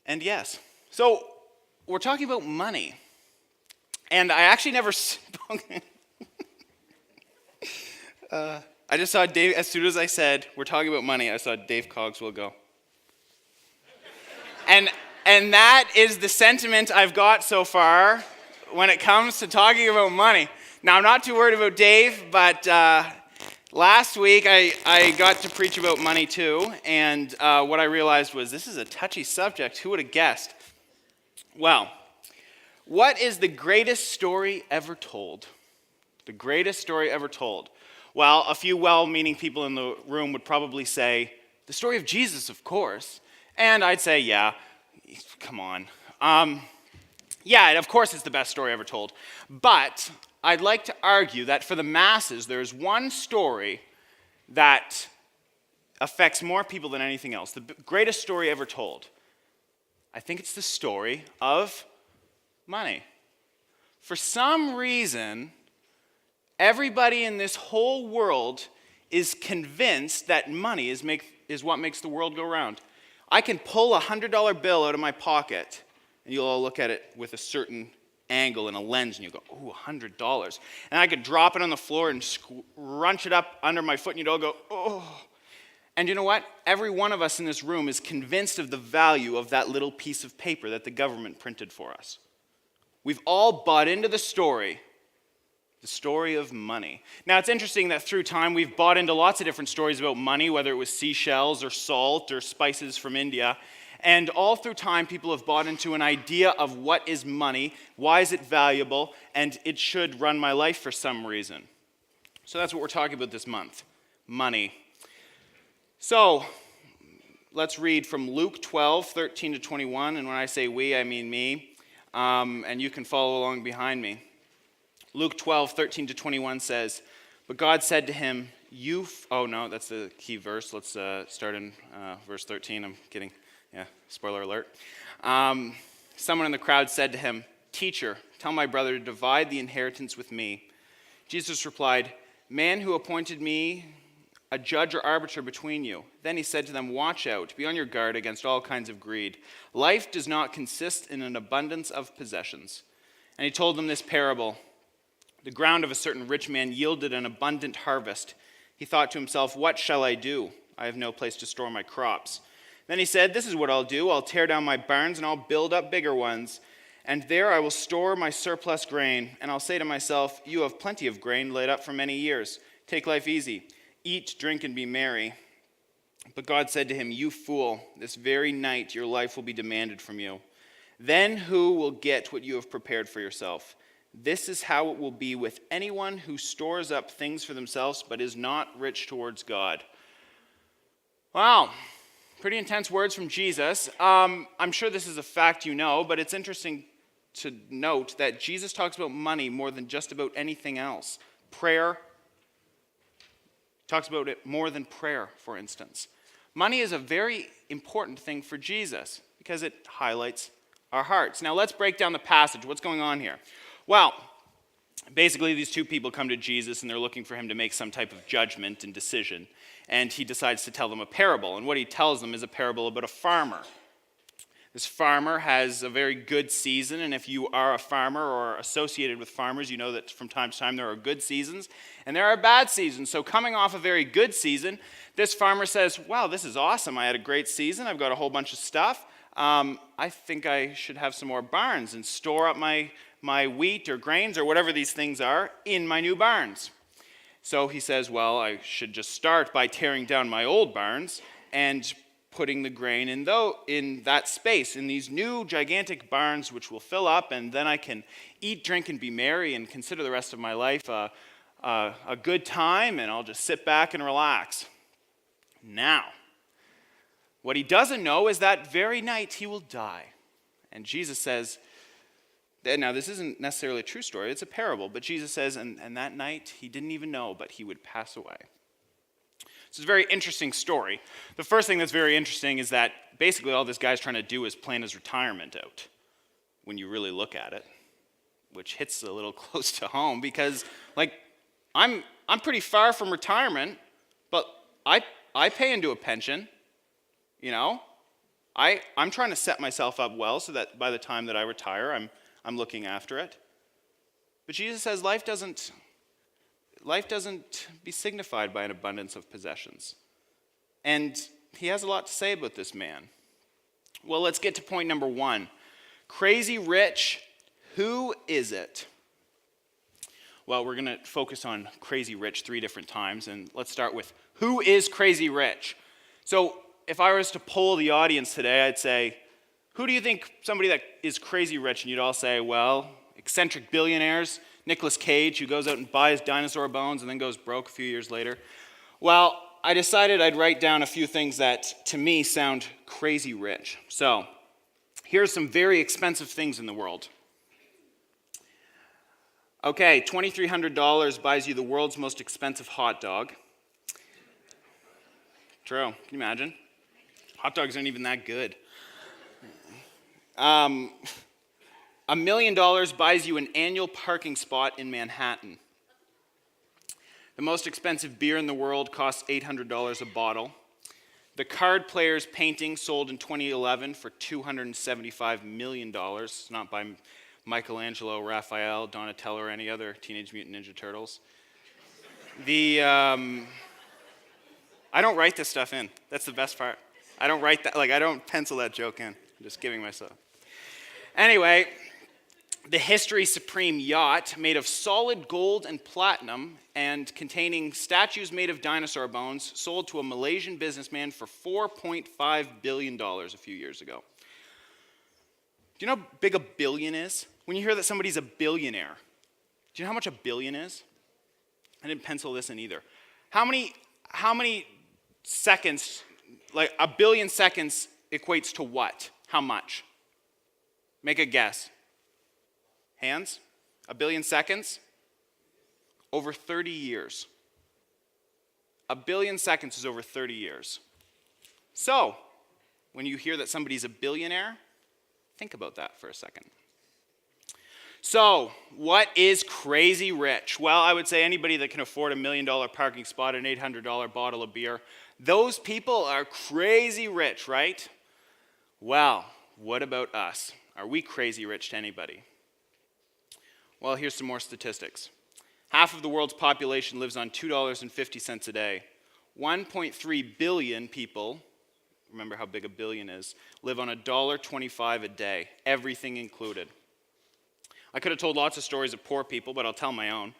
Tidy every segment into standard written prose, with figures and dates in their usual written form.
And yes. So, we're talking about money. And I actually never spoke. I just saw Dave, as soon as I said, we're talking about money, I saw Dave Cogswell go. And that is the sentiment I've got so far when it comes to talking about money. Now, I'm not too worried about Dave, but last week I got to preach about money too, and what I realized was this is a touchy subject. Who would have guessed? Well, what is the greatest story ever told? The greatest story ever told. Well, a few well-meaning people in the room would probably say, the story of Jesus, of course. And I'd say, yeah, come on. Yeah, of course it's the best story ever told. But I'd like to argue that for the masses, there's one story that affects more people than anything else. The greatest story ever told. I think it's the story of money. For some reason, everybody in this whole world is convinced that money is what makes the world go round. I can pull a $100 bill out of my pocket, and you'll all look at it with a certain angle and a lens, and you'll go, ooh, $100. And I could drop it on the floor and scrunch it up under my foot, and you'd all go, oh. And you know what? Every one of us in this room is convinced of the value of that little piece of paper that the government printed for us. We've all bought into the story of money. Now, it's interesting that through time we've bought into lots of different stories about money, whether it was seashells or salt or spices from India. And all through time, people have bought into an idea of what is money, why is it valuable, and it should run my life for some reason. So that's what we're talking about this month, money. So let's read from Luke 12, 13 to 21. And when I say we, I mean me. And you can follow along behind me. Luke 12, 13 to 21 says, but God said to him, oh no, that's the key verse. Let's start in verse 13. I'm kidding. Yeah, spoiler alert. Someone in the crowd said to him, teacher, tell my brother to divide the inheritance with me. Jesus replied, man who appointed me a judge or arbiter between you. Then he said to them, watch out, be on your guard against all kinds of greed. Life does not consist in an abundance of possessions. And he told them this parable. The ground of a certain rich man yielded an abundant harvest. He thought to himself, what shall I do? I have no place to store my crops. Then he said, this is what I'll do. I'll tear down my barns and I'll build up bigger ones. And there I will store my surplus grain. And I'll say to myself, you have plenty of grain laid up for many years. Take life easy. Eat, drink, and be merry. But God said to him, you fool, this very night your life will be demanded from you. Then who will get what you have prepared for yourself? This is how it will be with anyone who stores up things for themselves but is not rich towards God. Wow, pretty intense words from Jesus. I'm sure this is a fact you know, but it's interesting to note that Jesus talks about money more than just about anything else. Prayer. Talks about it more than prayer, for instance. Money is a very important thing for Jesus because it highlights our hearts. Now let's break down the passage. What's going on here? Well, basically these two people come to Jesus and they're looking for him to make some type of judgment and decision. And he decides to tell them a parable. And what he tells them is a parable about a farmer. This farmer has a very good season, and if you are a farmer or associated with farmers, you know that from time to time there are good seasons and there are bad seasons. So coming off a very good season, this farmer says, wow, this is awesome. I had a great season. I've got a whole bunch of stuff. I think I should have some more barns and store up my wheat or grains or whatever these things are in my new barns. So he says, well, I should just start by tearing down my old barns and putting the grain in that space, in these new gigantic barns which will fill up, and then I can eat, drink, and be merry and consider the rest of my life a good time, and I'll just sit back and relax. Now, what he doesn't know is that very night he will die. And Jesus says, now this isn't necessarily a true story, it's a parable, but Jesus says, and that night he didn't even know, but he would pass away. It's a very interesting story. The first thing that's very interesting is that basically all this guy's trying to do is plan his retirement out, when you really look at it, which hits a little close to home because, I'm pretty far from retirement, but I pay into a pension, you know? I'm trying to set myself up well so that by the time that I retire, I'm looking after it. But Jesus says life doesn't be signified by an abundance of possessions. And he has a lot to say about this man. Well, let's get to point number 1. Crazy rich, who is it? Well, we're going to focus on crazy rich 3 different times, and let's start with who is crazy rich? So if I was to poll the audience today, I'd say, who do you think somebody that is crazy rich? And you'd all say, well, eccentric billionaires, Nicolas Cage, who goes out and buys dinosaur bones and then goes broke a few years later. Well, I decided I'd write down a few things that, to me, sound crazy rich. So here's some very expensive things in the world. Okay, $2,300 buys you the world's most expensive hot dog. True, can you imagine? Hot dogs aren't even that good. $1 million buys you an annual parking spot in Manhattan. The most expensive beer in the world costs $800 a bottle. The Card Player's painting sold in 2011 for $275 million. It's not by Michelangelo, Raphael, Donatello, or any other Teenage Mutant Ninja Turtles. I don't write this stuff in. That's the best part. I don't write that, I don't pencil that joke in. I'm just giving myself. Anyway, the History Supreme yacht, made of solid gold and platinum and containing statues made of dinosaur bones, sold to a Malaysian businessman for $4.5 billion a few years ago. Do you know how big a billion is? When you hear that somebody's a billionaire, do you know how much a billion is? I didn't pencil this in either. How many seconds, a billion seconds equates to what? How much? Make a guess. Hands? A billion seconds? Over 30 years. A billion seconds is over 30 years. So, when you hear that somebody's a billionaire, think about that for a second. So, what is crazy rich? Well, I would say anybody that can afford $1 million parking spot, an $800 bottle of beer, those people are crazy rich, right? Well, what about us? Are we crazy rich to anybody? Well, here's some more statistics. Half of the world's population lives on $2.50 a day. 1.3 billion people, remember how big a billion is, live on $1.25 a day, everything included. I could have told lots of stories of poor people, but I'll tell my own.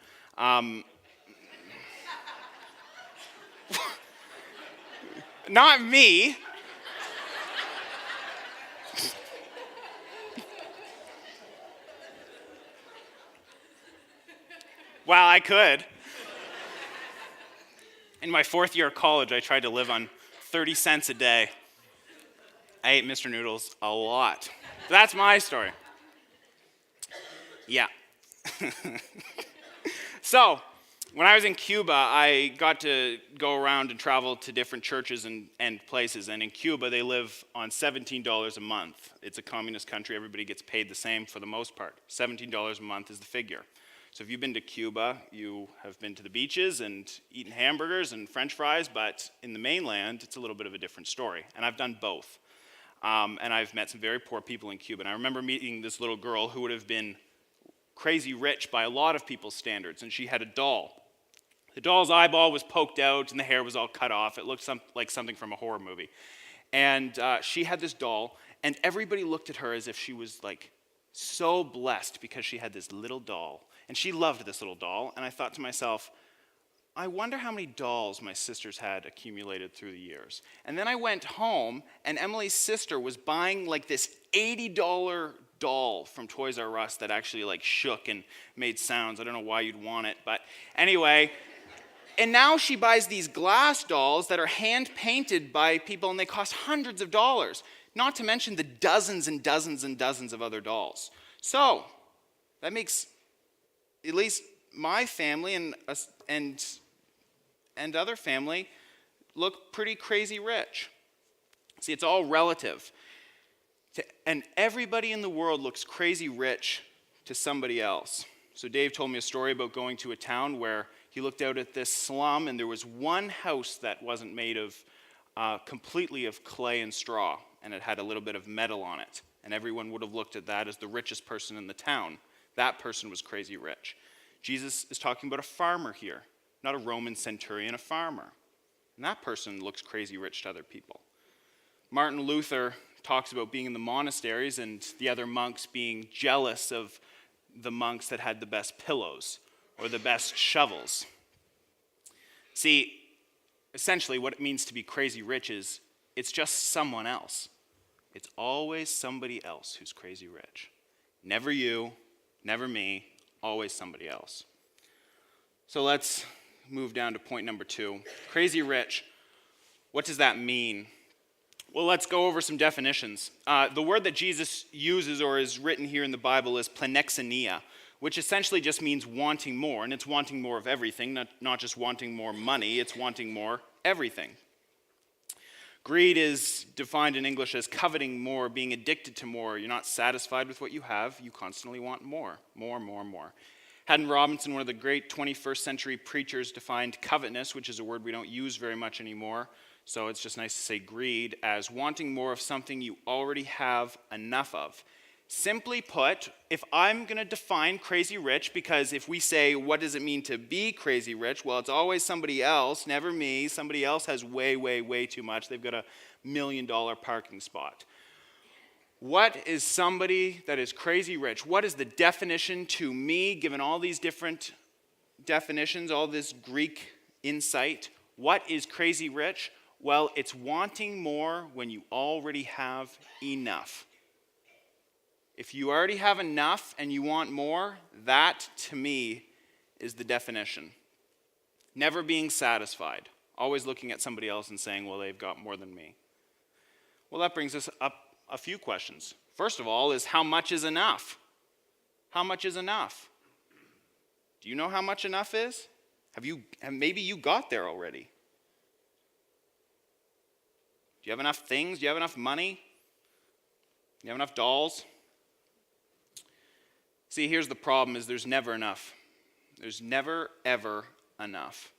Not me. Well, I could. In my 4th year of college, I tried to live on 30 cents a day. I ate Mr. Noodles a lot. That's my story. Yeah. So, when I was in Cuba, I got to go around and travel to different churches and places. And in Cuba, they live on $17 a month. It's a communist country. Everybody gets paid the same for the most part. $17 a month is the figure. So if you've been to Cuba, you have been to the beaches and eaten hamburgers and French fries, but in the mainland, it's a little bit of a different story. And I've done both. And I've met some very poor people in Cuba. And I remember meeting this little girl who would have been crazy rich by a lot of people's standards, and she had a doll. The doll's eyeball was poked out, and the hair was all cut off. It looked like something from a horror movie. And she had this doll, and everybody looked at her as if she was so blessed because she had this little doll. And she loved this little doll, and I thought to myself, I wonder how many dolls my sisters had accumulated through the years. And then I went home, and Emily's sister was buying this $80 doll from Toys R Us that actually shook and made sounds. I don't know why you'd want it, but anyway. And now she buys these glass dolls that are hand-painted by people, and they cost hundreds of dollars, not to mention the dozens and dozens and dozens of other dolls. So, that makes at least my family and other family look pretty crazy rich. See, it's all relative. And everybody in the world looks crazy rich to somebody else. So Dave told me a story about going to a town where he looked out at this slum, and there was one house that wasn't made of completely of clay and straw. and it had a little bit of metal on it. And everyone would have looked at that as the richest person in the town. That person was crazy rich. Jesus is talking about a farmer here, not a Roman centurion, a farmer. And that person looks crazy rich to other people. Martin Luther talks about being in the monasteries and the other monks being jealous of the monks that had the best pillows or the best shovels. See, essentially what it means to be crazy rich is it's just someone else. It's always somebody else who's crazy rich. Never you, never me, always somebody else. So let's move down to point number 2. Crazy rich. What does that mean? Well, let's go over some definitions. The word that Jesus uses or is written here in the Bible is plenexenia, which essentially just means wanting more, and it's wanting more of everything, not just wanting more money, it's wanting more everything. Greed is defined in English as coveting more, being addicted to more. You're not satisfied with what you have, you constantly want more. Haddon Robinson, one of the great 21st century preachers, defined covetousness, which is a word we don't use very much anymore, so it's just nice to say greed, as wanting more of something you already have enough of. Simply put, if I'm going to define crazy rich, because if we say, what does it mean to be crazy rich? Well, it's always somebody else, never me. Somebody else has way too much. They've got $1 million parking spot. What is somebody that is crazy rich? What is the definition to me, given all these different definitions, all this Greek insight? What is crazy rich? Well, it's wanting more when you already have enough. If you already have enough and you want more, that to me is the definition. Never being satisfied. Always looking at somebody else and saying, well, they've got more than me. Well, that brings us up a few questions. First of all is, how much is enough? How much is enough? Do you know how much enough is? Maybe you got there already. Do you have enough things? Do you have enough money? Do you have enough dolls? See, here's the problem, is there's never enough. There's never, ever enough.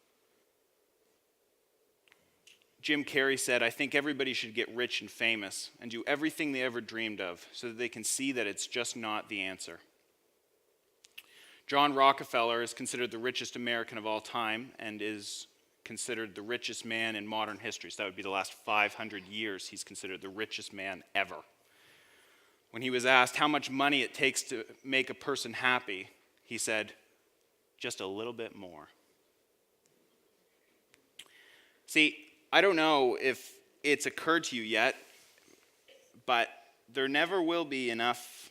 Jim Carrey said, I think everybody should get rich and famous and do everything they ever dreamed of so that they can see that it's just not the answer. John Rockefeller is considered the richest American of all time and is considered the richest man in modern history. So that would be the last 500 years. He's considered the richest man ever. When he was asked how much money it takes to make a person happy, he said, just a little bit more. See, I don't know if it's occurred to you yet, but there never will be enough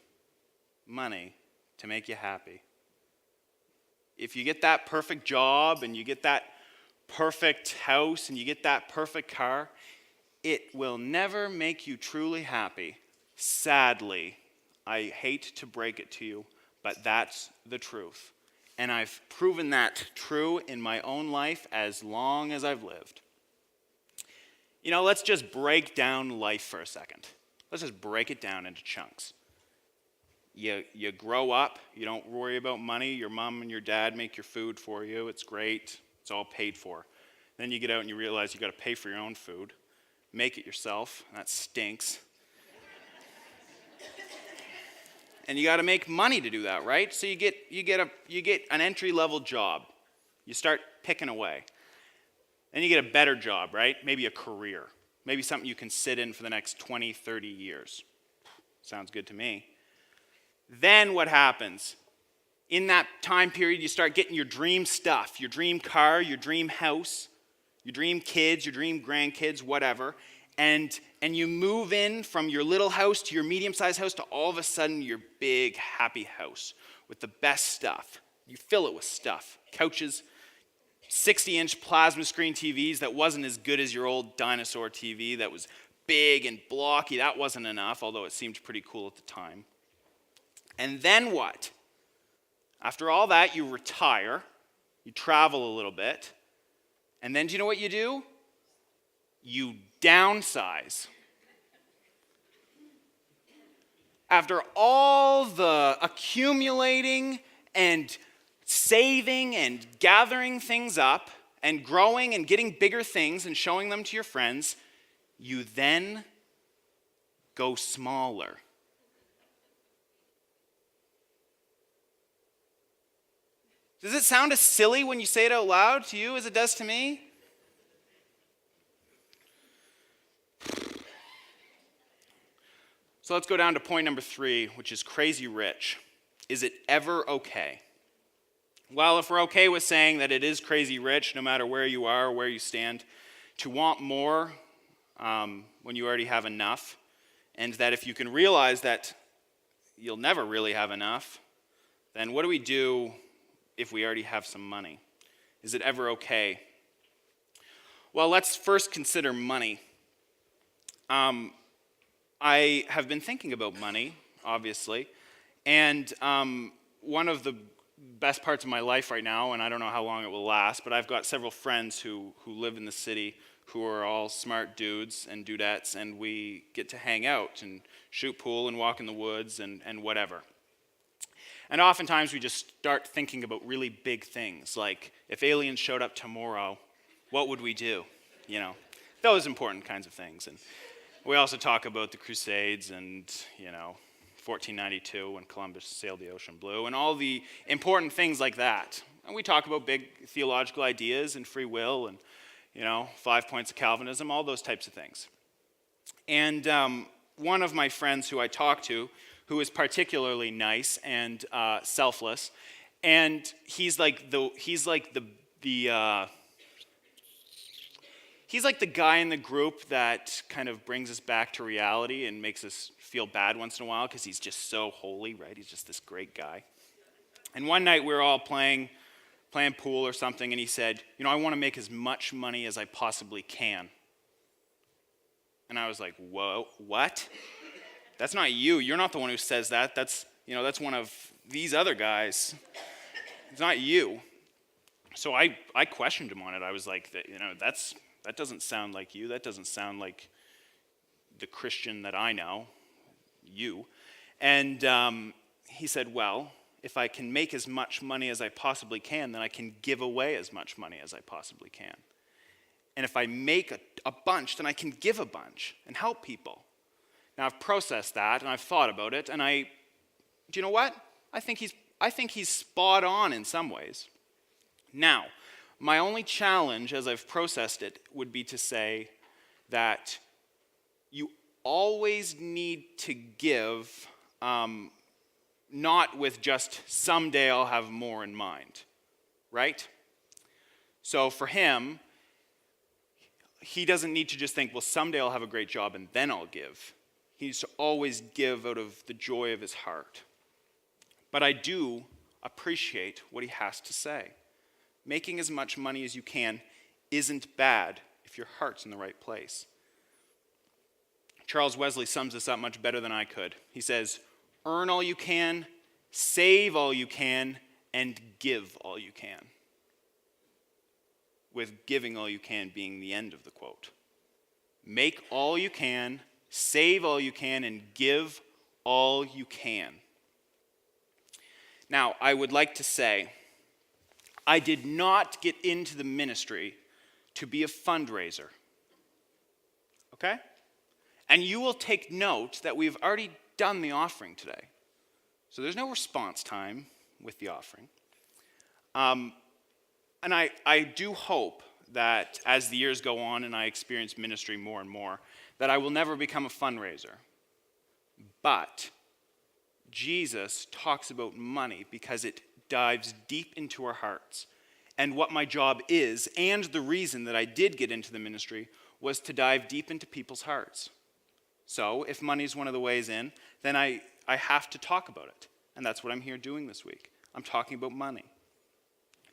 money to make you happy. If you get that perfect job and you get that perfect house and you get that perfect car, it will never make you truly happy. Sadly, I hate to break it to you, but that's the truth. And I've proven that true in my own life as long as I've lived. You know, let's just break down life for a second. Let's just break it down into chunks. You grow up, you don't worry about money, your mom and your dad make your food for you, it's great, it's all paid for. Then you get out and you realize you got to pay for your own food, make it yourself, that stinks. And you got to make money to do that, right? So you get an entry-level job. You start picking away. Then you get a better job, right? Maybe a career. Maybe something you can sit in for the next 20, 30 years. Sounds good to me. Then what happens? In that time period, you start getting your dream stuff, your dream car, your dream house, your dream kids, your dream grandkids, whatever. And you move in from your little house to your medium-sized house to all of a sudden your big, happy house with the best stuff. You fill it with stuff. Couches, 60-inch plasma screen TVs that wasn't as good as your old dinosaur TV that was big and blocky. That wasn't enough, although it seemed pretty cool at the time. And then what? After all that, you retire, you travel a little bit, and then do you know what you do? You downsize. After all the accumulating and saving and gathering things up and growing and getting bigger things and showing them to your friends, you then go smaller. Does it sound as silly when you say it out loud to you as it does to me? So let's go down to point number 3, which is crazy rich. Is it ever okay? Well, if we're okay with saying that it is crazy rich, no matter where you are or where you stand, to want more when you already have enough, and that if you can realize that you'll never really have enough, then what do we do if we already have some money? Is it ever okay? Well, let's first consider money. I have been thinking about money, obviously, and one of the best parts of my life right now, and I don't know how long it will last, but I've got several friends who live in the city who are all smart dudes and dudettes, and we get to hang out and shoot pool and walk in the woods and whatever. And oftentimes we just start thinking about really big things, like if aliens showed up tomorrow, what would we do? You know, those important kinds of things. And we also talk about the Crusades and, 1492 when Columbus sailed the ocean blue and all the important things like that. And we talk about big theological ideas and free will and, 5 points of Calvinism, all those types of things. And one of my friends who I talk to, who is particularly nice and selfless, and he's like the guy in the group that kind of brings us back to reality and makes us feel bad once in a while because he's just so holy, right? He's just this great guy. And one night we were all playing pool or something, and he said, I want to make as much money as I possibly can. And I was like, whoa, what? That's not you. You're not the one who says that. That's one of these other guys. It's not you. So I questioned him on it. I was like, that doesn't sound like you. That doesn't sound like the Christian that I know, you. And he said, well, if I can make as much money as I possibly can, then I can give away as much money as I possibly can. And if I make a bunch, then I can give a bunch and help people. Now, I've processed that, and I've thought about it, and do you know what? I think he's spot on in some ways. Now, my only challenge, as I've processed it, would be to say that you always need to give, not with just someday I'll have more in mind, right? So for him, he doesn't need to just think, well, someday I'll have a great job and then I'll give. He needs to always give out of the joy of his heart. But I do appreciate what he has to say. Making as much money as you can isn't bad if your heart's in the right place. Charles Wesley sums this up much better than I could. He says, earn all you can, save all you can, and give all you can. With giving all you can being the end of the quote. Make all you can, save all you can, and give all you can. Now, I would like to say, I did not get into the ministry to be a fundraiser. Okay? And you will take note that we've already done the offering today. So there's no response time with the offering. And I do hope that as the years go on and I experience ministry more and more, that I will never become a fundraiser. But Jesus talks about money because it dives deep into our hearts. And what my job is, and the reason that I did get into the ministry, was to dive deep into people's hearts. So if money is one of the ways in, then I have to talk about it. And that's what I'm here doing this week. I'm talking about money.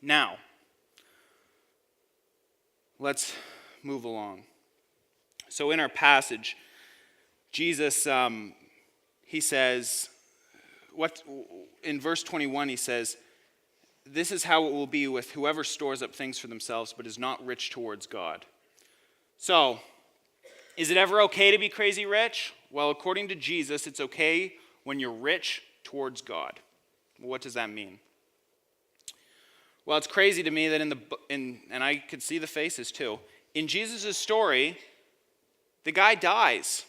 Now, let's move along. So in our passage, Jesus, he says, in verse 21, he says, this is how it will be with whoever stores up things for themselves but is not rich towards God. So, is it ever okay to be crazy rich? Well, according to Jesus, it's okay when you're rich towards God. What does that mean? Well, it's crazy to me that and I could see the faces too. In Jesus' story, the guy dies.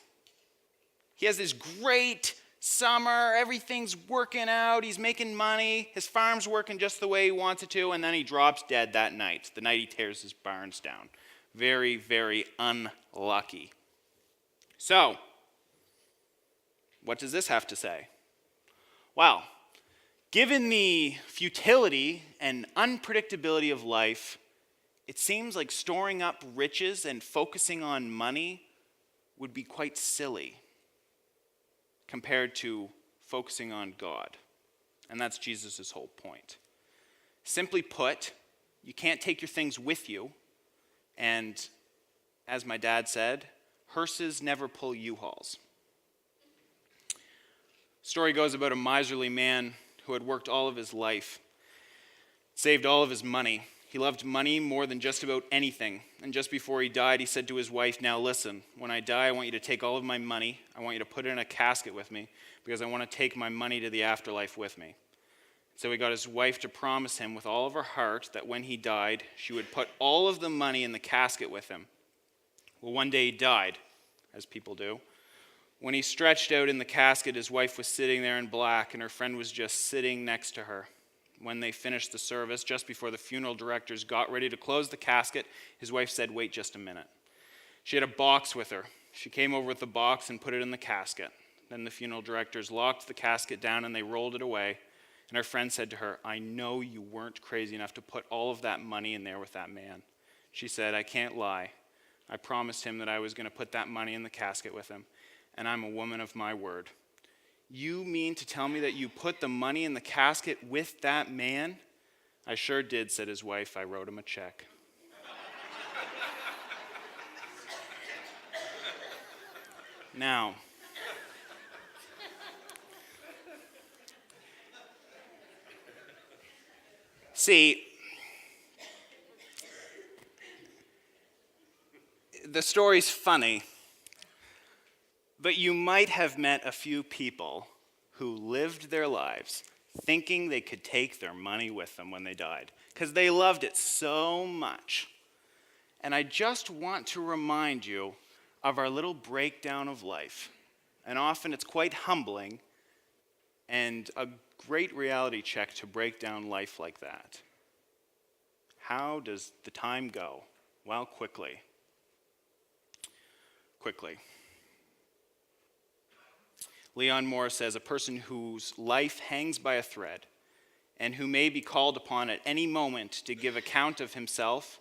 He has this great summer, everything's working out, he's making money, his farm's working just the way he wants it to, and then he drops dead that night, the night he tears his barns down. Very, very unlucky. So, what does this have to say? Well, given the futility and unpredictability of life, it seems like storing up riches and focusing on money would be quite silly compared to focusing on God. And that's Jesus' whole point. Simply put, you can't take your things with you. And as my dad said, hearses never pull U-Hauls. Story goes about a miserly man who had worked all of his life, saved all of his money. He loved money more than just about anything. And just before he died, he said to his wife, "Now listen, when I die, I want you to take all of my money. I want you to put it in a casket with me because I want to take my money to the afterlife with me." So he got his wife to promise him with all of her heart that when he died, she would put all of the money in the casket with him. Well, one day he died, as people do. When he stretched out in the casket, his wife was sitting there in black, and her friend was just sitting next to her. When they finished the service, just before the funeral directors got ready to close the casket, his wife said, "Wait just a minute." She had a box with her. She came over with the box and put it in the casket. Then the funeral directors locked the casket down and they rolled it away. And her friend said to her, "I know you weren't crazy enough to put all of that money in there with that man." She said, "I can't lie. I promised him that I was going to put that money in the casket with him, and I'm a woman of my word." "You mean to tell me that you put the money in the casket with that man?" "I sure did," said his wife. "I wrote him a check." Now, see, the story's funny, but you might have met a few people who lived their lives thinking they could take their money with them when they died because they loved it so much. And I just want to remind you of our little breakdown of life. And often it's quite humbling and a great reality check to break down life like that. How does the time go? Well, quickly. Leon Morris says, "A person whose life hangs by a thread and who may be called upon at any moment to give account of himself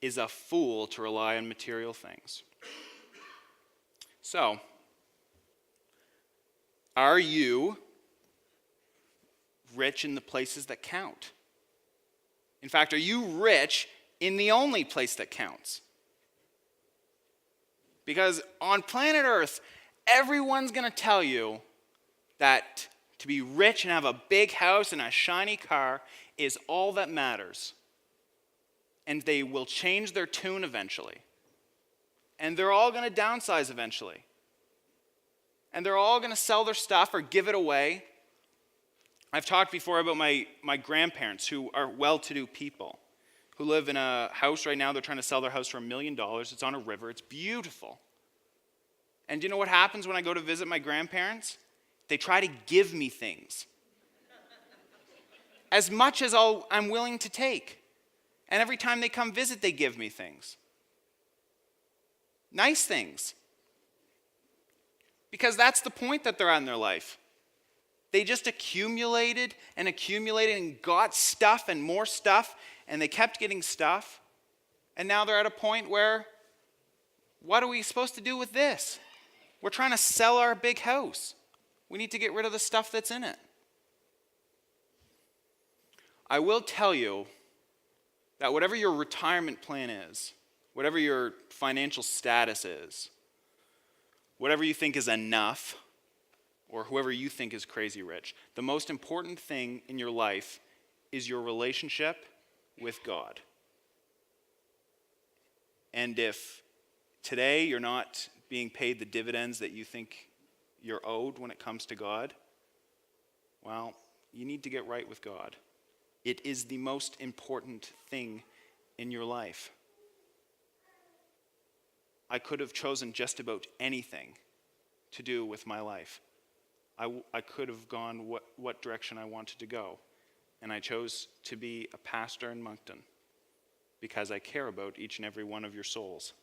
is a fool to rely on material things." So, are you rich in the places that count? In fact, are you rich in the only place that counts? Because on planet Earth, everyone's going to tell you that to be rich and have a big house and a shiny car is all that matters. And they will change their tune eventually. And they're all going to downsize eventually. And they're all going to sell their stuff or give it away. I've talked before about my grandparents who are well-to-do people who live in a house right now. They're trying to sell their house for $1 million. It's on a river. It's beautiful. And do you know what happens when I go to visit my grandparents? They try to give me things. As much as I'm willing to take. And every time they come visit, they give me things. Nice things. Because that's the point that they're at in their life. They just accumulated and got stuff and more stuff, and they kept getting stuff. And now they're at a point where, what are we supposed to do with this? We're trying to sell our big house. We need to get rid of the stuff that's in it. I will tell you that whatever your retirement plan is, whatever your financial status is, whatever you think is enough, or whoever you think is crazy rich, the most important thing in your life is your relationship with God. And if today you're not being paid the dividends that you think you're owed when it comes to God, well, you need to get right with God. It is the most important thing in your life. I could have chosen just about anything to do with my life. I could have gone what direction I wanted to go. And I chose to be a pastor in Moncton because I care about each and every one of your souls.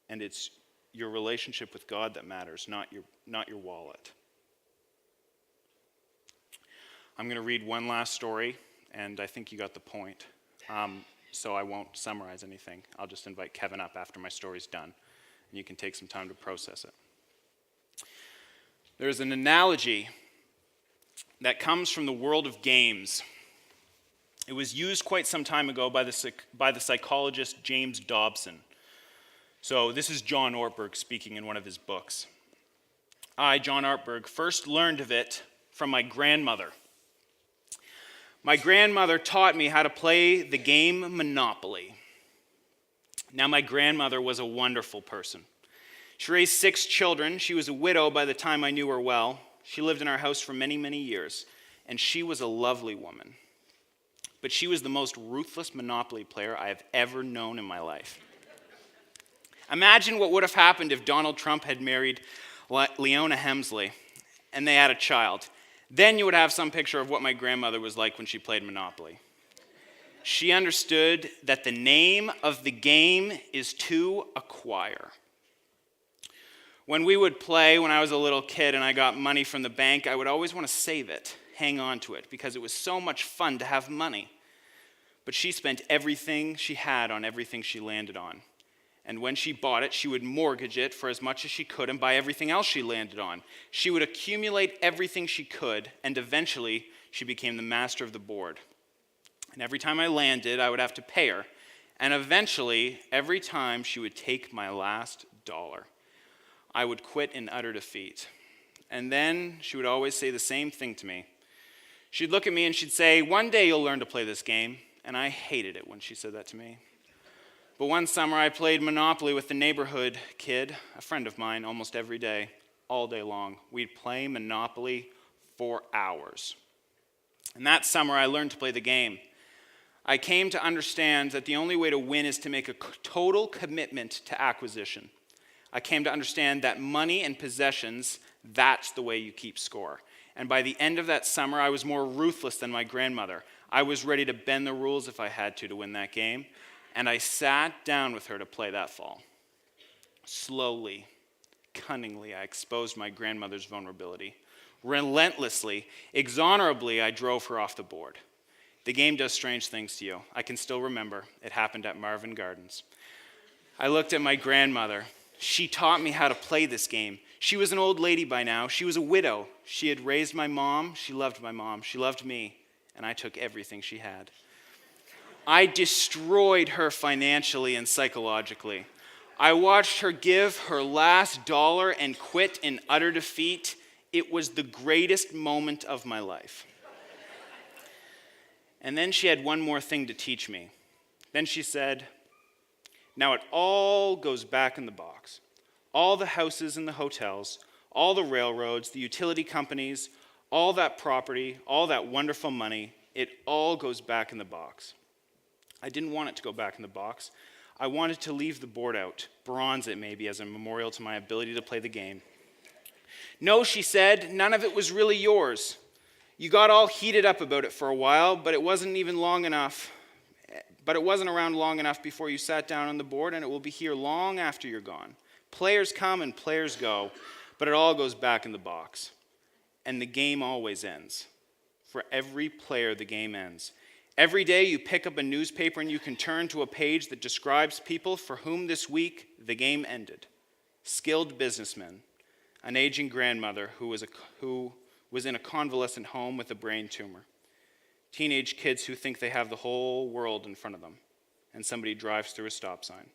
And it's your relationship with God that matters, not your wallet. I'm going to read one last story, and I think you got the point. So I won't summarize anything. I'll just invite Kevin up after my story's done, and you can take some time to process it. There's an analogy that comes from the world of games. It was used quite some time ago by the psychologist James Dobson. So this is John Ortberg speaking in one of his books. I, John Ortberg, first learned of it from my grandmother. My grandmother taught me how to play the game Monopoly. Now, my grandmother was a wonderful person. She raised 6 children. She was a widow by the time I knew her well. She lived in our house for many, many years, and she was a lovely woman. But she was the most ruthless Monopoly player I have ever known in my life. Imagine what would have happened if Donald Trump had married Leona Hemsley and they had a child. Then you would have some picture of what my grandmother was like when she played Monopoly. She understood that the name of the game is to acquire. When we would play, when I was a little kid and I got money from the bank, I would always want to save it, hang on to it, because it was so much fun to have money. But she spent everything she had on everything she landed on. And when she bought it, she would mortgage it for as much as she could and buy everything else she landed on. She would accumulate everything she could, and eventually she became the master of the board. And every time I landed, I would have to pay her. And eventually, every time she would take my last dollar, I would quit in utter defeat. And then she would always say the same thing to me. She'd look at me and she'd say, "One day you'll learn to play this game." And I hated it when she said that to me. But one summer I played Monopoly with the neighborhood kid, a friend of mine, almost every day, all day long. We'd play Monopoly for hours. And that summer I learned to play the game. I came to understand that the only way to win is to make a total commitment to acquisition. I came to understand that money and possessions, that's the way you keep score. And by the end of that summer, I was more ruthless than my grandmother. I was ready to bend the rules if I had to win that game. And I sat down with her to play that fall. Slowly, cunningly, I exposed my grandmother's vulnerability. Relentlessly, exonerably, I drove her off the board. The game does strange things to you. I can still remember. It happened at Marvin Gardens. I looked at my grandmother. She taught me how to play this game. She was an old lady by now. She was a widow. She had raised my mom. She loved my mom. She loved me. And I took everything she had. I destroyed her financially and psychologically. I watched her give her last dollar and quit in utter defeat. It was the greatest moment of my life. And then she had one more thing to teach me. Then she said, "Now it all goes back in the box. All the houses and the hotels, all the railroads, the utility companies, all that property, all that wonderful money, it all goes back in the box." I didn't want it to go back in the box. I wanted to leave the board out, bronze it maybe, as a memorial to my ability to play the game. "No," she said, "none of it was really yours. You got all heated up about it for a while, but it wasn't around long enough before you sat down on the board, and it will be here long after you're gone. Players come and players go, but it all goes back in the box. And the game always ends. For every player, the game ends. Every day you pick up a newspaper and you can turn to a page that describes people for whom this week the game ended. Skilled businessmen, an aging grandmother who was in a convalescent home with a brain tumor. Teenage kids who think they have the whole world in front of them, and somebody drives through a stop sign.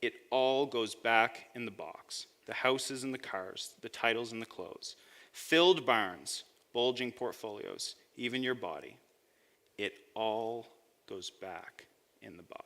It all goes back in the box. The houses and the cars, the titles and the clothes. Filled barns, bulging portfolios, even your body. It all goes back in the box.